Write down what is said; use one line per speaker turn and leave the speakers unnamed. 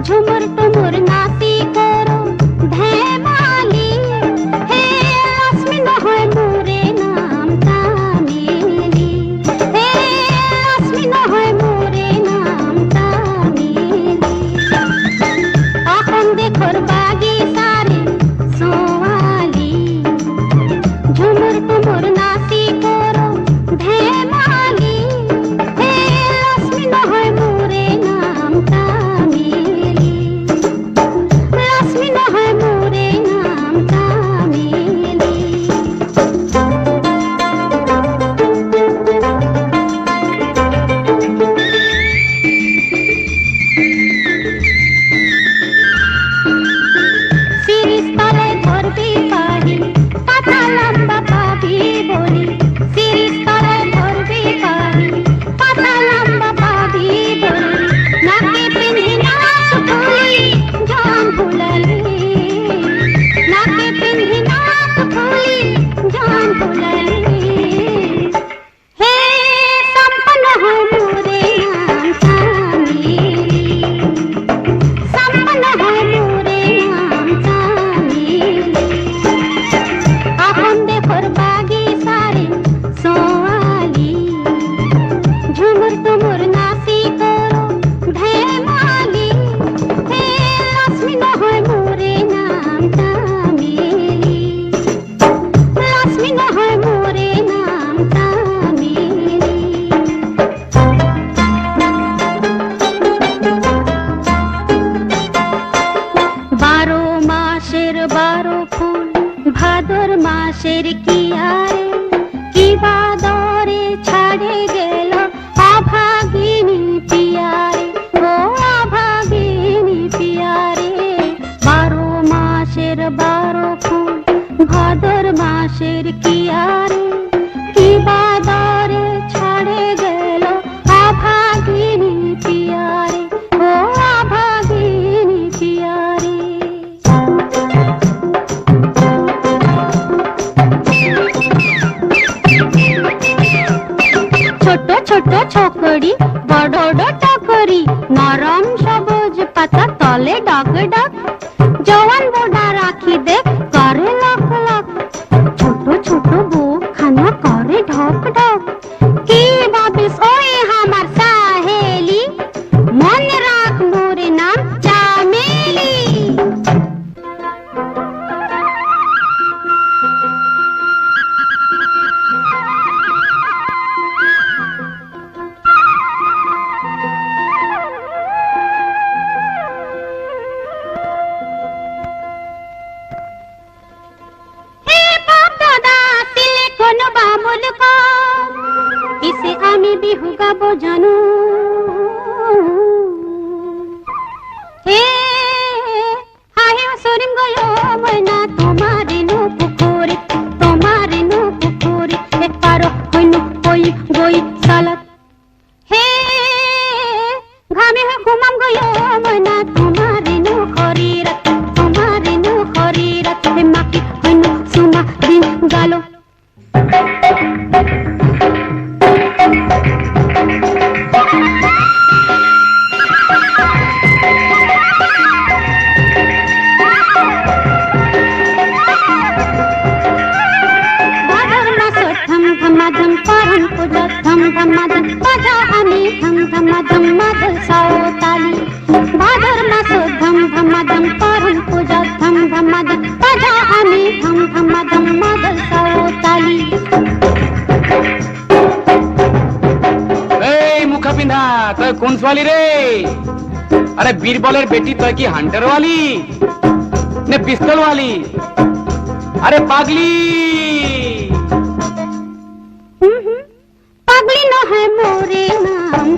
झुमुर टुमुर नाची करो धेमाली हे लक्ष्मी न হয় মোরে নাম তামিলি হে লক্ষ্মী ন হয় মোরে নাম তামিলি এখন দেখোর বাগি সারে সোয়ালি झुमुर टुमुर नाची करो धेमाली हे लक्ष्मी न হয় মোরে নাম তামিলি लक्ष्मी न হয় মোরে নাম তামিলি সিরিজ তলে ধরবি পাহি পাতা লম্বা পাবি বলি সিরিজ তলে ধরবি পাহি পাতা লম্বা পাবি বলি নাকে পিন্ধি নাচ ফুলি জান ফুলালি নাকে পিন্ধি নাচ ফুলি জান ফুলালি হে সম্পন্ন হয় মোরে নাম তামিলি সম্পন্ন হয় মোরে নাম তামিলি এখন দেখোর বাগি সারে সোয়ালি झुमुर टुमुर नाची करो धेमाली हे लक्ष्मी न হয় মোরে নাম তামিলি लक्ष्मी न হয় মোরে নাম তামিলি বারো মাসের বারো ফুল ভাদর মাসের কি আরে কি বাদরে ছাড়ে গেল অভাগিনী পিয়ারে ও অভাগিনী পিয়ারে বারো মাসের বারো ফুল ভাদর মাসের কি আরে কি বাদরে ছাড়ে গেল অভাগিনী পিয়ারে ও অভাগিনী পিয়ারে ছোট ছোট ছকড়ি বড় বড় টকরি নরম সবুজ পাতা তলে ডগ ডগ জওয়ান বোডা রাখি দেখ করে লক লক ছোট ছোট বুক খানা করে ঢক ঢক কি ভাবিস ওই আমার সাহেলি মনে রাখ মোরে নাম চামেলি হে বাপ দাদা তিলে কোন বামুল কর ইসে আমি বিহু গাবো জানু হে হাহে সরিম গয়ো ময়না তোমারে নো পুকুরে এক পারো হইনু কই গই সালাত হে ঘামে ঘুমাম গয়ো ময়না তোমারে নো খরিরাত হে মাকি হইনু সুমা দিন গালো ভাদর মাসে ধম ধমাধম পারন পূজা ধম ধমাধম বাজা আমি ধম ধমাধম মাদল সাওতালি ভাদর মাসে ধম ধমাধম পারন পূজা ধম ধমাধম বাজা আমি ধম ধমাধম মাদল সাওতালি
এই মুখা পিন্ধা তই কোন ছোৱালী রে আরে বীরবলের বেটি তই কি হান্টার वाली নে পিস্তল वाली আরে পাগলি
পাগলি ন হয় মোরে নাম